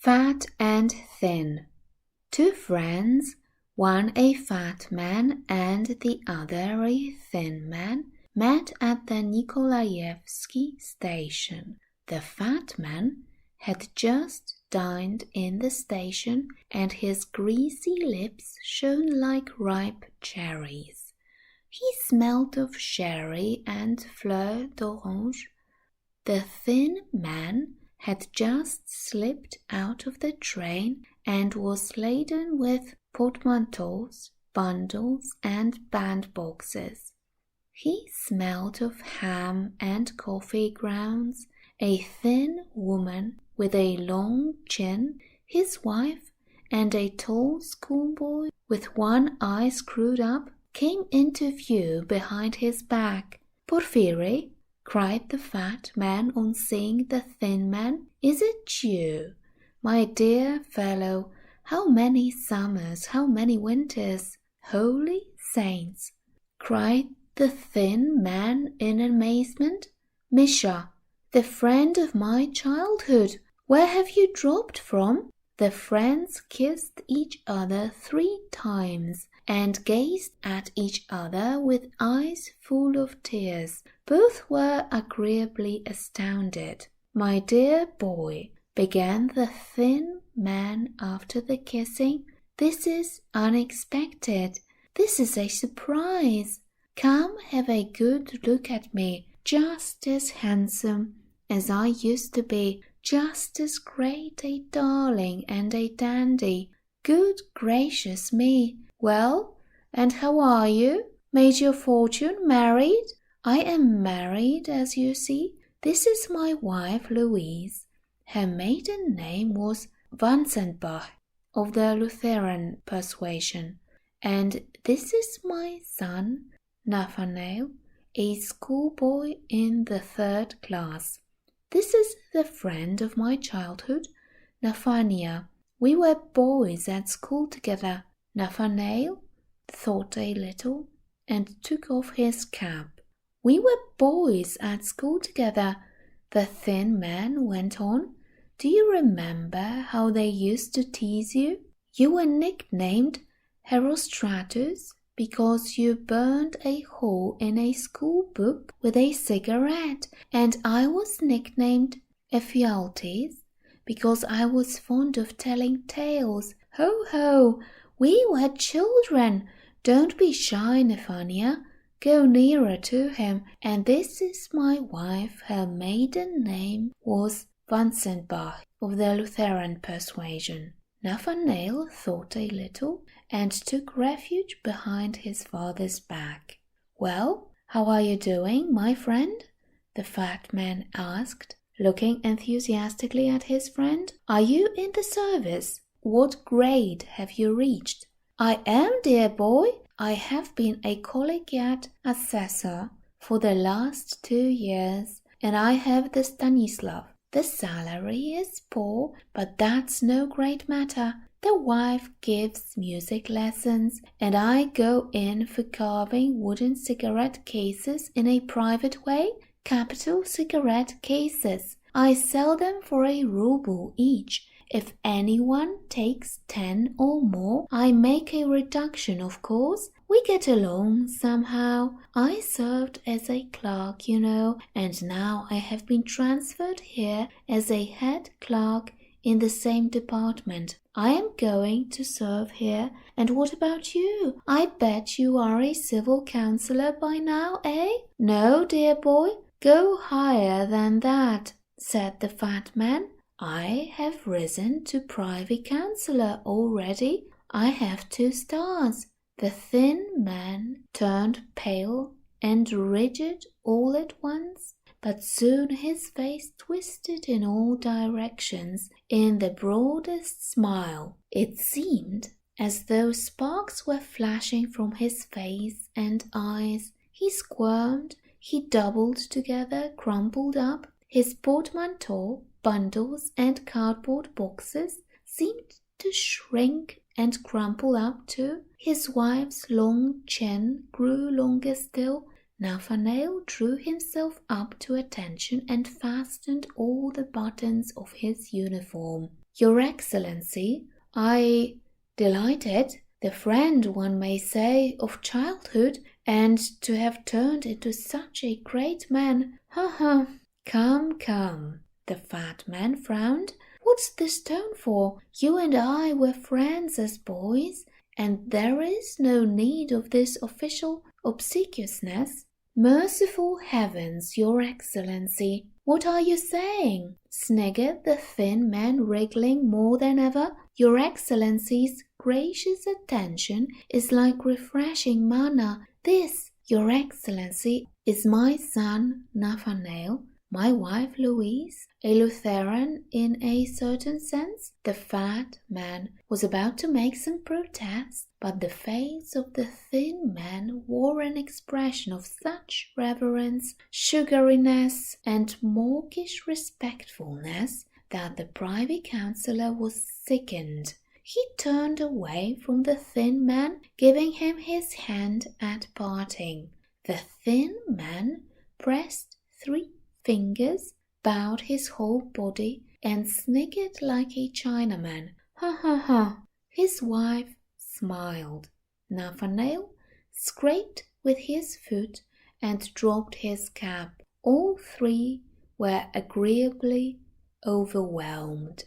Fat and Thin. Two friends, one a fat man and the other a thin man, met at the Nikolaevsky station. The fat man had just dined in the station, and his greasy lips shone like ripe cherries. He smelt of sherry and fleur d'orange. The thin man had just slipped out of the train and was laden with portmanteaus, bundles, and bandboxes. He smelt of ham and coffee grounds. A thin woman with a long chin, his wife, and a tall schoolboy with one eye screwed up came into view behind his back. "Porfiry," cried the fat man on seeing the thin man, "is it you? My dear fellow, how many summers, how many winters! Holy saints!" cried the thin man in amazement. "Misha, the friend of my childhood, where have you dropped from?" The friends kissed each other 3 times and gazed at each other with eyes full of tears. Both were agreeably astounded. "My dear boy," began the thin man after the kissing, "this is unexpected. This is a surprise. Come, have a good look at me. Just as handsome as I used to be, just as great a darling and a dandy. Good gracious me! Well, and how are you? Made your fortune? Married? I am married, as you see. This is my wife, Louise. Her maiden name was Wanzenbach, of the Lutheran persuasion. And this is my son, Nathanael, a schoolboy in the 3rd class. This is the friend of my childhood, Nathania. We were boys at school together." Nathanael thought a little and took off his cap. "We were boys at school together," the thin man went on. "Do you remember how they used to tease you? You were nicknamed Herostratus because you burned a hole in a school book with a cigarette, and I was nicknamed Ephialtes because I was fond of telling tales. Ho, ho! We were children. Don't be shy, Nathania. Go nearer to him. And this is my wife. Her maiden name was Wanzenbach, of the Lutheran persuasion." Nathanael thought a little and took refuge behind his father's back. "Well, how are you doing, my friend?" the fat man asked, looking enthusiastically at his friend. "Are you in the service? What grade have you reached?" "I am, dear boy. I have been a collegiate assessor for the last 2 years, and I have the Stanislav. The salary is poor, but that's no great matter. The wife gives music lessons, and I go in for carving wooden cigarette cases in a private way. Capital cigarette cases. I sell them for a ruble each. If anyone takes 10 or more, I make a reduction, of course. We get along somehow. I served as a clerk, you know, and now I have been transferred here as a head clerk in the same department. I am going to serve here. And what about you? I bet you are a civil councillor by now, eh?" "No, dear boy, go higher than that," said the fat man. "I have risen to privy councillor already. I have 2 stars. The thin man turned pale and rigid all at once, but soon his face twisted in all directions in the broadest smile. It seemed as though sparks were flashing from his face and eyes. He squirmed, he doubled together, crumpled up. His portmanteau, bundles, and cardboard boxes seemed to shrink and crumple up too. His wife's long chin grew longer still. Nathanael drew himself up to attention and fastened all the buttons of his uniform. Your Excellency, I delighted, the friend, one may say, of childhood, and to have turned into such a great man. Ha ha! Come, come. The fat man frowned. What's this tone for? You and I were friends as boys, and there is no need of this official obsequiousness. Merciful heavens, Your Excellency, what are you saying? Sniggered the thin man, wriggling more than ever. Your Excellency's gracious attention is like refreshing manna. This, Your Excellency, is my son Nathanael, my wife Louise, a Lutheran in a certain sense. The fat man was about to make some protest, but the face of the thin man wore an expression of such reverence, sugariness, and mawkish respectfulness that the privy councillor was sickened. He turned away from the thin man, giving him his hand at parting. The thin man pressed 3 fingers, bowed his whole body, and sniggered like a Chinaman. Ha ha ha! His wife smiled. Nathanael scraped with his foot and dropped his cap. All 3 were agreeably overwhelmed.